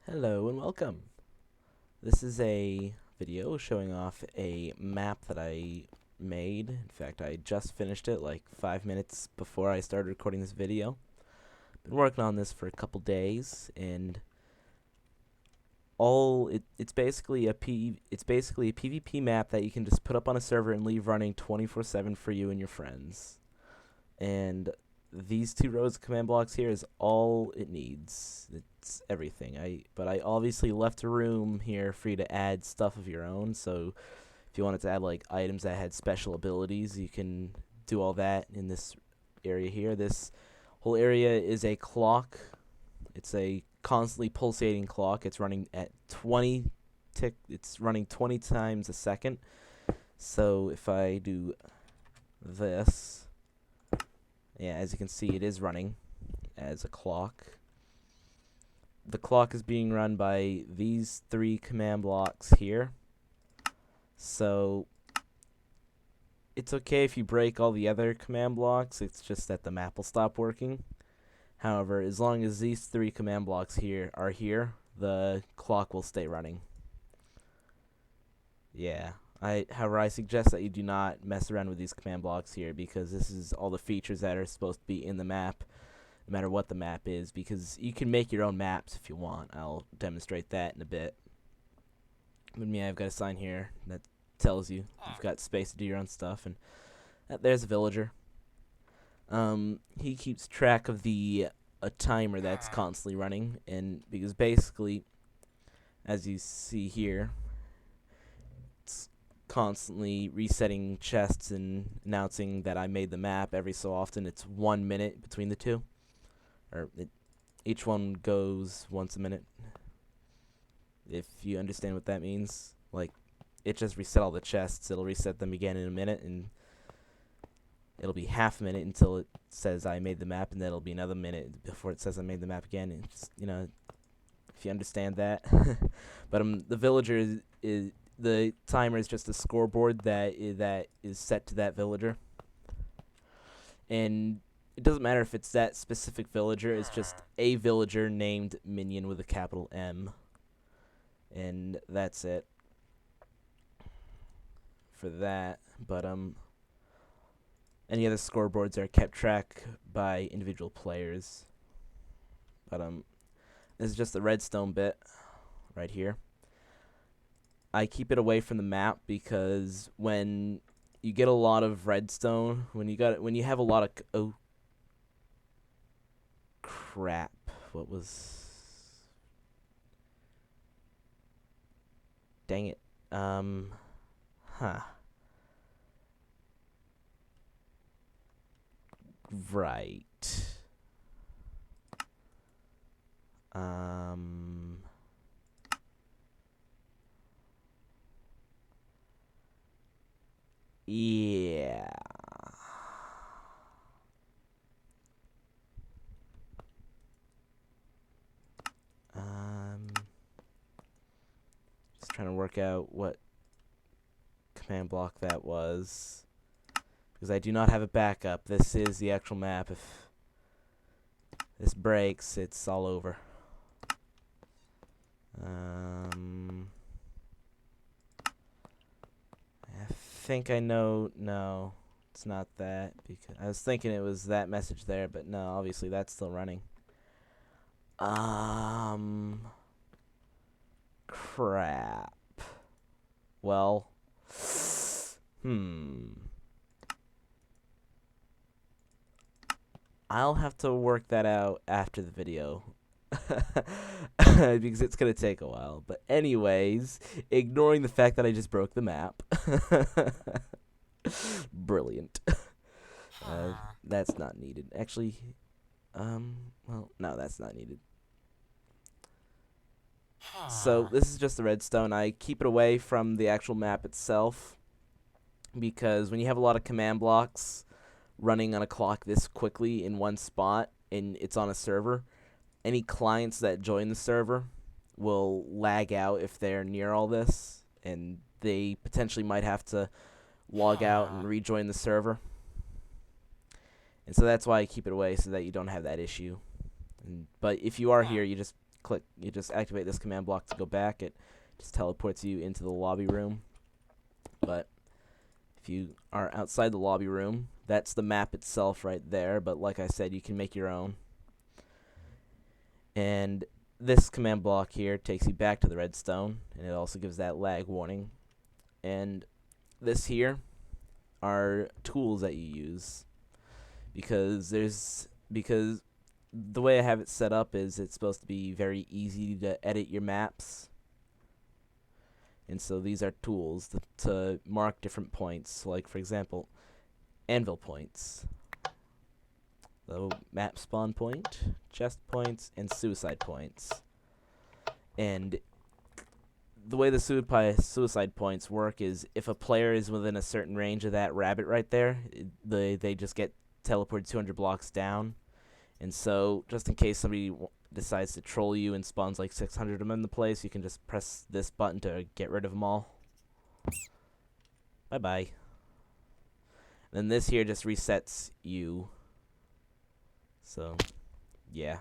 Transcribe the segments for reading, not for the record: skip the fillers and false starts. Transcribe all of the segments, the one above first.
Hello and welcome. This is a video showing off a map that I made. In fact, I just finished it like 5 minutes before I started recording this video. Been working on this for a couple days, and it's basically a PvP map that you can just put up on a server and leave running 24/7 for you and your friends. And these two rows of command blocks here is all it needs. It's everything. But I obviously left a room here for you to add stuff of your own. So if you wanted to add like items that had special abilities, you can do all that in this area here. This whole area is a clock. It's a constantly pulsating clock. It's running at 20 tick. It's running 20 times a second. So if I do this, yeah, as you can see, it is running as a clock. The clock is being run by these three command blocks here. So it's okay if you break all the other command blocks. It's just that the map will stop working. However, as long as these three command blocks here are here, the clock will stay running. Yeah. However, I suggest that you do not mess around with these command blocks here, because this is all the features that are supposed to be in the map, no matter what the map is, because you can make your own maps if you want. I'll demonstrate that in a bit. With me, I've got a sign here that tells you you've got space to do your own stuff, and there's a villager. He keeps track of a timer that's constantly running, and because basically, as you see here, it's constantly resetting chests and announcing that I made the map every so often. It's 1 minute between the two, or each one goes once a minute, if you understand what that means. Like, it just reset all the chests. It'll reset them again in a minute, and it'll be half a minute until it says I made the map, and then it'll be another minute before it says I made the map again. It's, if you understand that. But the villager is the timer is just a scoreboard that is set to that villager, and it doesn't matter if it's that specific villager. It's just a villager named Minion with a capital M, and that's it for that. But any other scoreboards are kept track by individual players. But this is just the redstone bit right here. I keep it away from the map because when you get a lot of redstone, when you have a lot of oh crap, what was, dang it, huh, right, yeah. Just trying to work out what command block that was, because I do not have a backup. This is the actual map. If this breaks, it's all over. I think I know. No, it's not that, because I was thinking it was that message there, but no, obviously that's still running. Crap. Well, I'll have to work that out after the video. Because it's going to take a while. But anyways, ignoring the fact that I just broke the map. Brilliant. That's not needed. Actually, well, no, that's not needed. So this is just the redstone. I keep it away from the actual map itself, because when you have a lot of command blocks running on a clock this quickly in one spot and it's on a server, any clients that join the server will lag out if they're near all this, and they potentially might have to log out and rejoin the server. And so that's why I keep it away, so that you don't have that issue. But if you are here, you just you just activate this command block to go back. It just teleports you into the lobby room. But if you are outside the lobby room, that's the map itself right there. But like I said, you can make your own. And this command block here takes you back to the redstone, and it also gives that lag warning. And this here are tools that you use, because the way I have it set up is it's supposed to be very easy to edit your maps. And so these are tools to mark different points, like for example, anvil points, the map spawn point, chest points, and suicide points. And the way the suicide points work is if a player is within a certain range of that rabbit right there, they just get teleported 200 blocks down. And so just in case somebody decides to troll you and spawns like 600 of them in the place, you can just press this button to get rid of them all. Bye-bye. Then this here just resets you. So, yeah.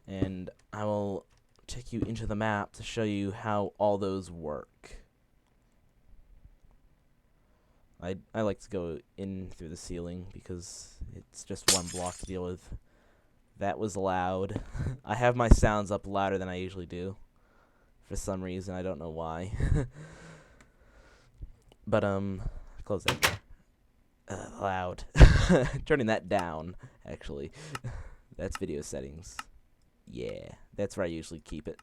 And I will take you into the map to show you how all those work. I like to go in through the ceiling because it's just one block to deal with. That was loud. I have my sounds up louder than I usually do. For some reason, I don't know why. But, close that door. Loud. Turning that down, actually. That's video settings. Yeah, that's where I usually keep it.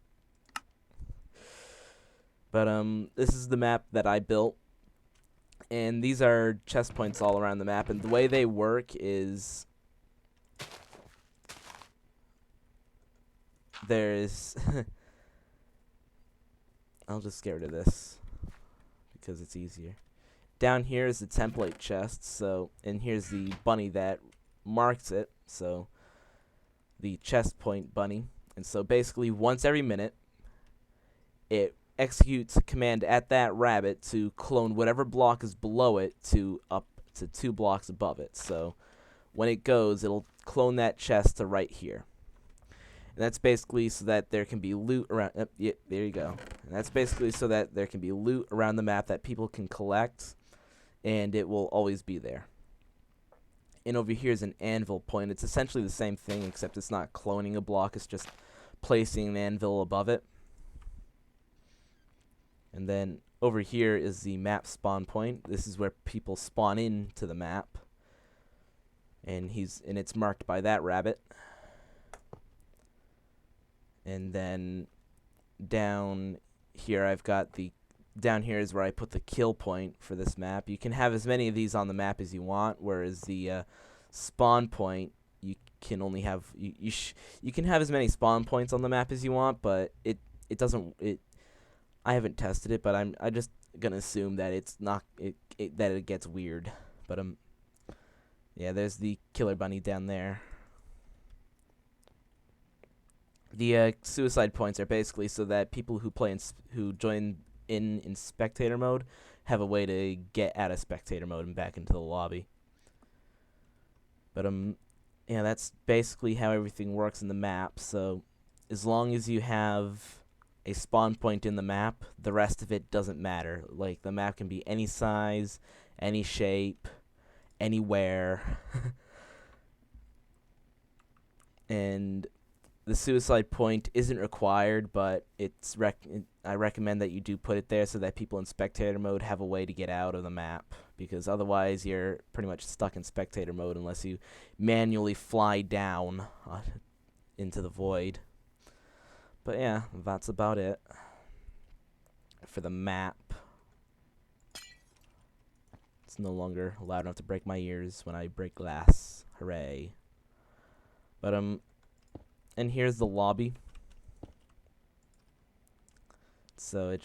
But, this is the map that I built. And these are chest points all around the map. And the way they work is there's... I'll just get rid of this because it's easier. Down here is the template chest. So, and here's the bunny that marks it. So, the chest point bunny. And so basically once every minute, it executes a command at that rabbit to clone whatever block is below it to up to 2 blocks above it. So when it goes, it'll clone that chest to right here. And that's basically so that there can be loot around. Yeah, there you go. And that's basically so that there can be loot around the map that people can collect, and it will always be there. And over here is an anvil point. It's essentially the same thing, except it's not cloning a block. It's just placing an anvil above it. And then over here is the map spawn point. This is where people spawn into the map. And it's marked by that rabbit. And then down here down here is where I put the kill point for this map. You can have as many of these on the map as you want, whereas the spawn point, you can only have you can have as many spawn points on the map as you want, but it doesn't. I haven't tested it, but I'm just gonna assume that it's not that it gets weird. But yeah, there's the killer bunny down there. The suicide points are basically so that people who join in spectator mode have a way to get out of spectator mode and back into the lobby. But yeah, that's basically how everything works in the map. So as long as you have a spawn point in the map, the rest of it doesn't matter. Like, the map can be any size, any shape, anywhere. And the suicide point isn't required, but I recommend that you do put it there so that people in spectator mode have a way to get out of the map, because otherwise you're pretty much stuck in spectator mode unless you manually fly down into the void. But yeah, that's about it for the map. It's no longer loud enough to break my ears when I break glass. Hooray. But and here's the lobby. So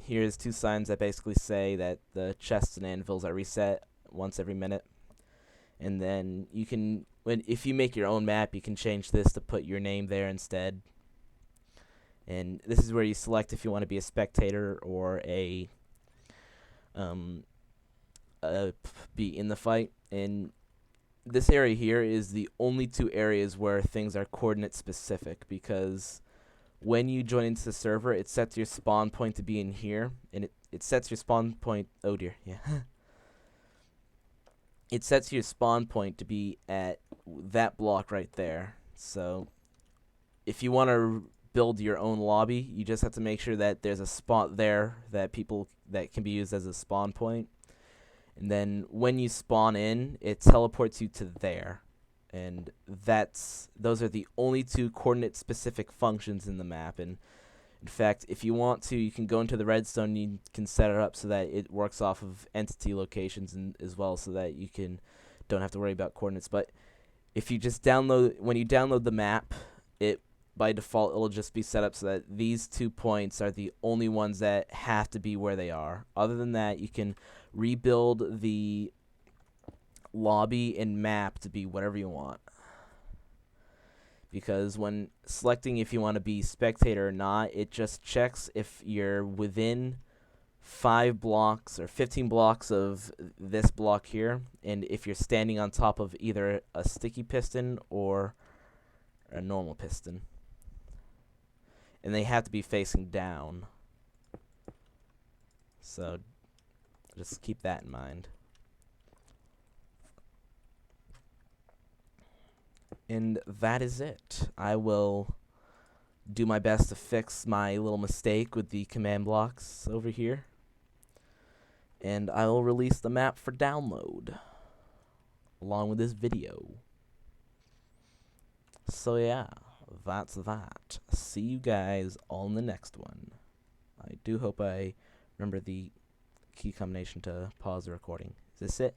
here's 2 signs that basically say that the chests and anvils are reset once every minute. And then you can, if you make your own map, you can change this to put your name there instead. And this is where you select if you want to be a spectator or be in the fight. And this area here is the only two areas where things are coordinate specific, because when you join into the server, it sets your spawn point to be in here, and it sets your spawn point. Oh dear, yeah. It sets your spawn point to be at that block right there. So if you want to build your own lobby, you just have to make sure that there's a spot there that can be used as a spawn point. And then when you spawn in, it teleports you to there. And those are the only two coordinate specific functions in the map. And in fact, if you want to, you can go into the redstone, you can set it up so that it works off of entity locations as well, so that you don't have to worry about coordinates. But if you just when you download the map, it by default it'll just be set up so that these 2 points are the only ones that have to be where they are. Other than that, you can rebuild the lobby and map to be whatever you want. Because when selecting if you want to be spectator or not, it just checks if you're within 5 blocks or 15 blocks of this block here, and if you're standing on top of either a sticky piston or a normal piston. And they have to be facing down. So just keep that in mind. And that is it. I will do my best to fix my little mistake with the command blocks over here. And I will release the map for download along with this video. So yeah, that's that. See you guys on the next one. I do hope I remember the key combination to pause the recording. Is this it?